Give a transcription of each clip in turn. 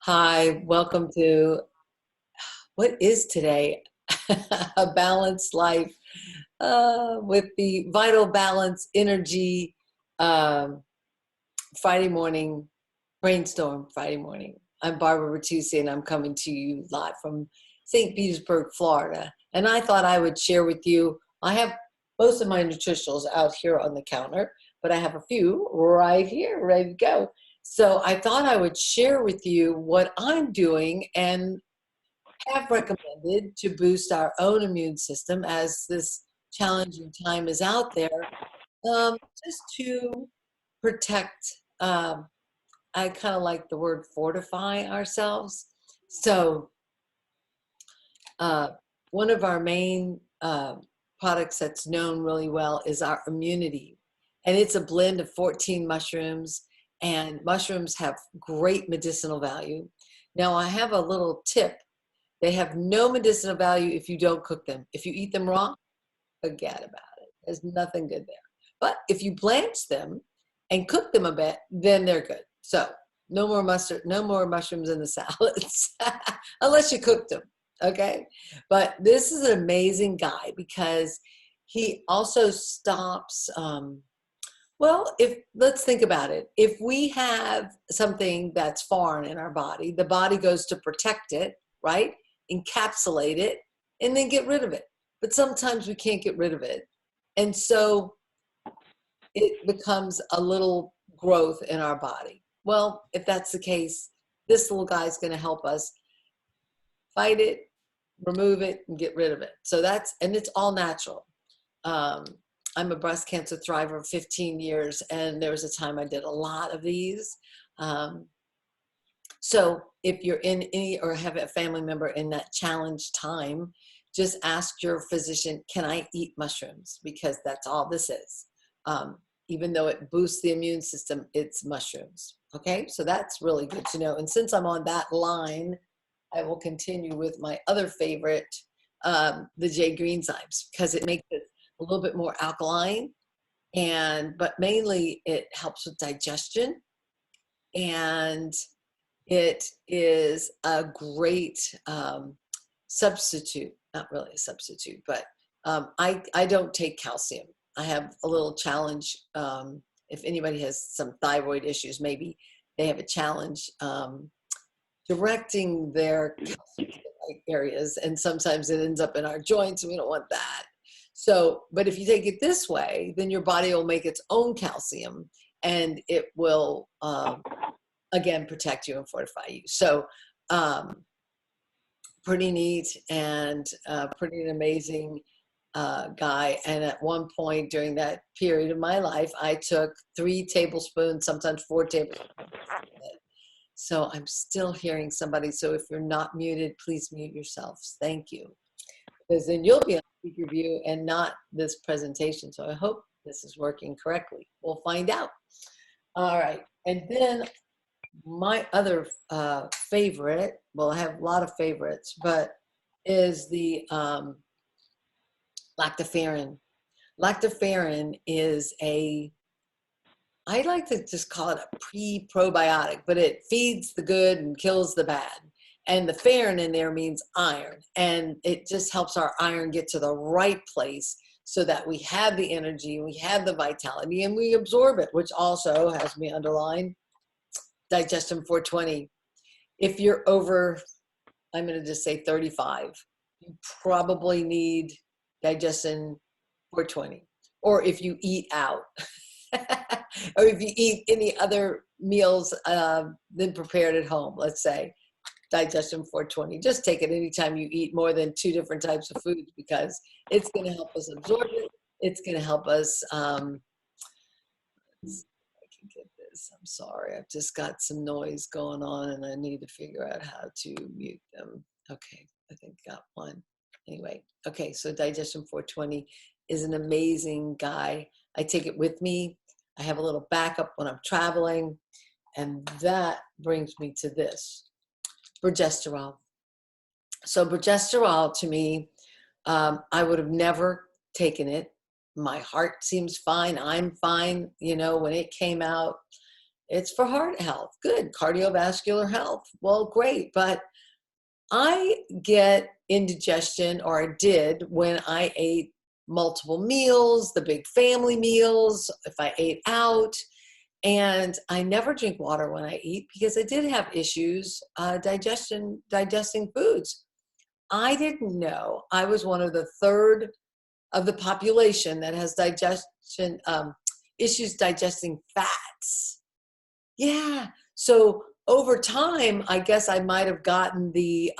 Hi, welcome to what is today? A balanced life with the Vital Balance Energy um, Friday morning, brainstorm Friday morning. I'm Barbara Bertucci and I'm coming to you live from St. Petersburg, Florida. And I thought I would share with you, I have most of my nutritionals out here on the counter, but I have a few right here ready to go. So I thought I would share with you what I'm doing and have recommended to boost our own immune system as this challenging time is out there, just to protect. I kind of like the word fortify ourselves. So, uh, one of our main products that's known really well is our immunity. And it's a blend of 14 mushrooms, and mushrooms have great medicinal value. Now, I have a little tip. They have no medicinal value if you don't cook them. If you eat them raw, forget about it. There's nothing good there. But if you blanch them and cook them a bit, then they're good. So no more mustard, no more mushrooms in the salads, unless you cooked them. Okay. But this is an amazing guy because he also stops, well, if let's think about it. If we have something that's foreign in our body, the body goes to protect it, right? Encapsulate it, and then get rid of it. But sometimes we can't get rid of it. And so it becomes a little growth in our body. Well, if that's the case, this little guy is going to help us fight it, remove it, and get rid of it. So and it's all natural. Um, I'm a breast cancer thriver of 15 years, and there was a time I did a lot of these. So if you're in any or have a family member in that challenge time, just ask your physician, can I eat mushrooms? Because that's all this is. Even though it boosts the immune system, it's mushrooms. Okay, so that's really good to know. And since I'm on that line, I will continue with my other favorite, the J Greenzymes, because it makes it a little bit more alkaline, but mainly it helps with digestion, and it is a great substitute, not really a substitute, but I don't take calcium. I have a little challenge. If anybody has some thyroid issues, maybe they have a challenge directing their calcium to the right areas, and sometimes it ends up in our joints, and we don't want that. So, but if you take it this way, then your body will make its own calcium, and it will again protect you and fortify you. So pretty neat, and pretty amazing guy. And at one point during that period of my life, I took 3 tablespoons, sometimes 4 tablespoons. So I'm still hearing somebody. So if you're not muted, please mute yourselves. Thank you. Because then you'll be on speaker view and not this presentation. So I hope this is working correctly. We'll find out. All right. And then my other favorite, well, I have a lot of favorites, but is the Lactoferrin. Lactoferrin is I like to just call it a pre-probiotic, but it feeds the good and kills the bad. And the ferrin in there means iron, and it just helps our iron get to the right place so that we have the energy, we have the vitality, and we absorb it, which also has me underline digestion 420. If you're over, I'm going to just say 35, you probably need digestion 420. Or if you eat out, or if you eat any other meals than prepared at home, let's say, digestion 420. Just take it anytime you eat more than 2 different types of foods, because it's going to help us absorb it. It's going to help us. I can get this. I'm sorry. I've just got some noise going on, and I need to figure out how to mute them. Okay, I think I got one. Anyway, okay, so digestion 420 is an amazing guy. I take it with me. I have a little backup when I'm traveling, and that brings me to this. Progesterol. So progesterol, to me, I would have never taken it. My heart seems fine. I'm fine. You know, when it came out, It's for heart health. Good. Cardiovascular health. Well, great. But I get indigestion, or I did when I ate multiple meals, the big family meals, if I ate out. And I never drink water when I eat because I did have issues digesting foods. I didn't know I was one of the third of the population that has digestion issues digesting fats. Yeah. So over time, I guess I might have gotten the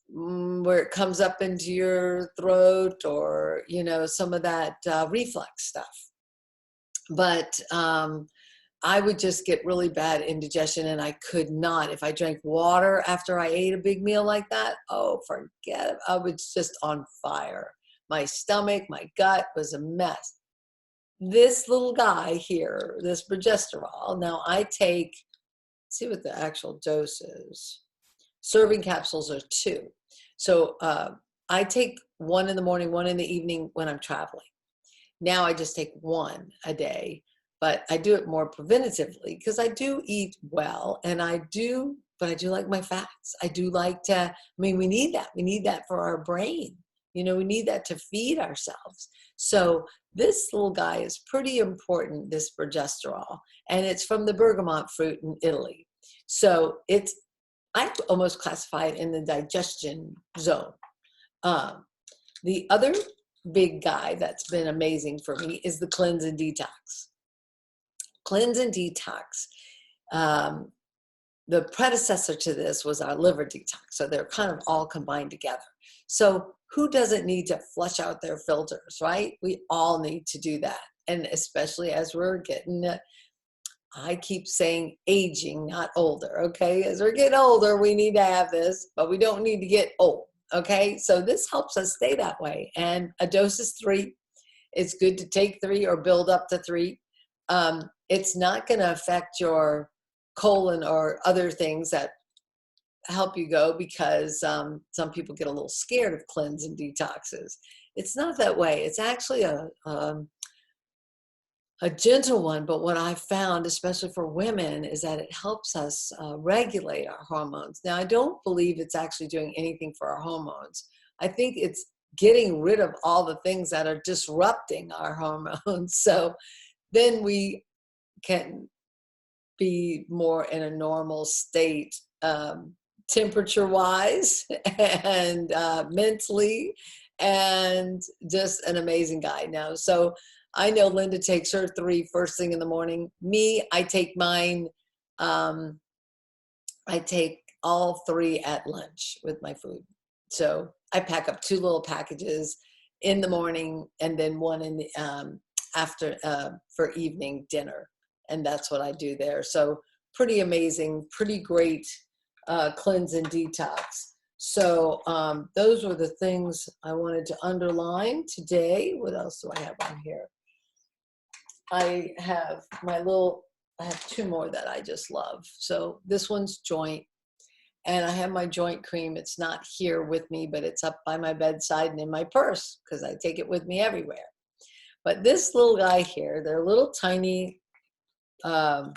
where it comes up into your throat, or some of that reflux stuff. But I would just get really bad indigestion, and I could not. If I drank water after I ate a big meal like that, oh, forget it. I was just on fire. My stomach, my gut was a mess. This little guy here, this progesterol, now I take, see what the actual dose is. Serving capsules are 2. So I take 1 in the morning, 1 in the evening when I'm traveling. Now I just take 1 a day, but I do it more preventatively because I do eat well, and but I do like my fats. I do like to, we need that. We need that for our brain. We need that to feed ourselves. So this little guy is pretty important, this progesterol, and it's from the bergamot fruit in Italy. So I almost classify it in the digestion zone. The other big guy that's been amazing for me is the cleanse and detox. Cleanse and detox. The predecessor to this was our liver detox. So they're kind of all combined together. So who doesn't need to flush out their filters, right? We all need to do that. And especially as we're getting, I keep saying aging, not older, okay? As we're getting older, we need to have this, but we don't need to get old, okay? So this helps us stay that way. And a dose is 3. It's good to take 3 or build up to 3. It's not going to affect your colon or other things that help you go, because some people get a little scared of cleanse and detoxes. It's not that way. It's actually a gentle one, but what I found, especially for women, is that it helps us regulate our hormones. Now, I don't believe it's actually doing anything for our hormones. I think it's getting rid of all the things that are disrupting our hormones. So then we can be more in a normal state, temperature-wise and mentally, and just an amazing guy now. So I know Linda takes her 3 first thing in the morning. Me, I take mine. I take all 3 at lunch with my food. So I pack up 2 little packages in the morning, and then 1 in the after for evening dinner, and that's what I do there. So pretty amazing, pretty great cleanse and detox. So those were the things I wanted to underline today. What else do I have on here? I have 2 more that I just love. So this one's joint, and I have my joint cream. It's not here with me, but it's up by my bedside and in my purse because I take it with me everywhere. But this little guy here, they're little tiny gel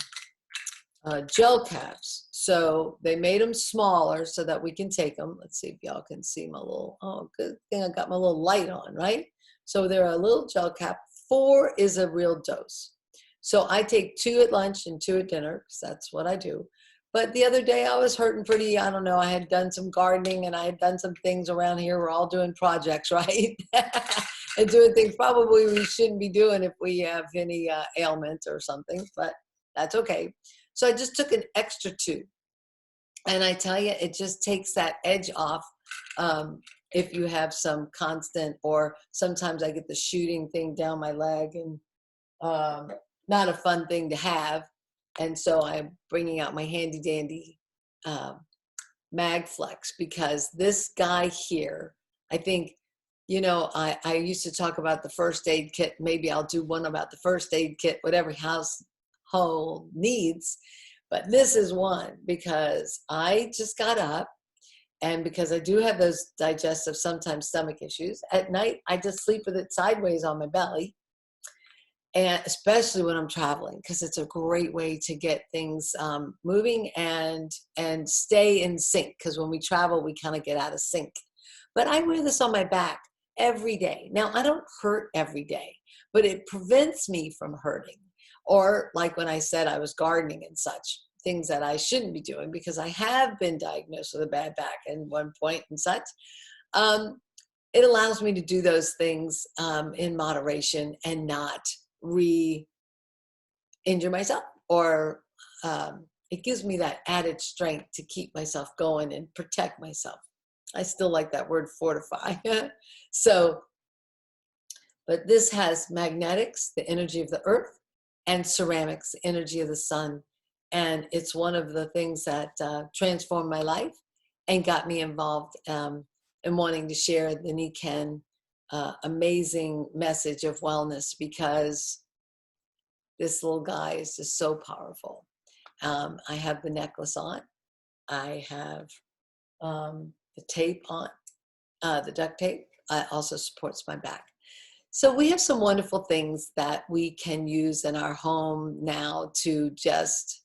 caps. So they made them smaller so that we can take them. Let's see if y'all can see my little, good thing I got my little light on, right? So they're a little gel cap. 4 is a real dose. So I take 2 at lunch and 2 at dinner, because that's what I do. But the other day I was hurting pretty, I don't know, I had done some gardening and I had done some things around here. We're all doing projects, right? And doing things probably we shouldn't be doing if we have any ailment or something, but that's okay. So I just took an extra 2. And I tell you, it just takes that edge off if you have some constant, or sometimes I get the shooting thing down my leg, and not a fun thing to have. And so I'm bringing out my handy dandy MagFlex, because this guy here, I think, I used to talk about the first aid kit. Maybe I'll do one about the first aid kit, what every household needs. But this is one, because I just got up, and because I do have those digestive, sometimes stomach issues, at night I just sleep with it sideways on my belly. and especially when I'm traveling, because it's a great way to get things moving and stay in sync. Because when we travel, we kind of get out of sync. But I wear this on my back every day. Now I don't hurt every day, but it prevents me from hurting. Or like when I said I was gardening and such, things that I shouldn't be doing because I have been diagnosed with a bad back at one point and such. Um, it allows me to do those things in moderation and not re-injure myself, or it gives me that added strength to keep myself going and protect myself. I still like that word, fortify. So, but this has magnetics, the energy of the earth, and ceramics, the energy of the sun. And it's one of the things that transformed my life and got me involved in wanting to share the Nikken amazing message of wellness, because this little guy is just so powerful. I have the necklace on. I have the tape on, the duct tape. Also supports my back. So we have some wonderful things that we can use in our home now to just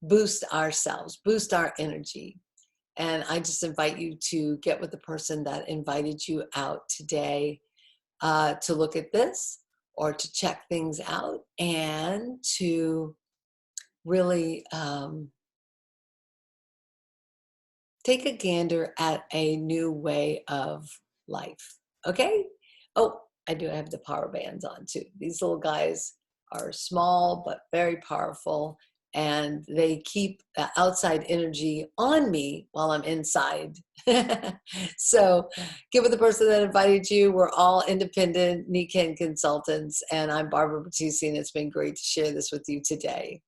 boost ourselves, boost our energy. And I just invite you to get with the person that invited you out today to look at this or to check things out and to really take a gander at a new way of life. Okay? Oh, I do have the power bands on too. These little guys are small but very powerful, and they keep the outside energy on me while I'm inside. So get with the person that invited you. We're all independent Nikken consultants, and I'm Barbara Bertucci, and it's been great to share this with you today.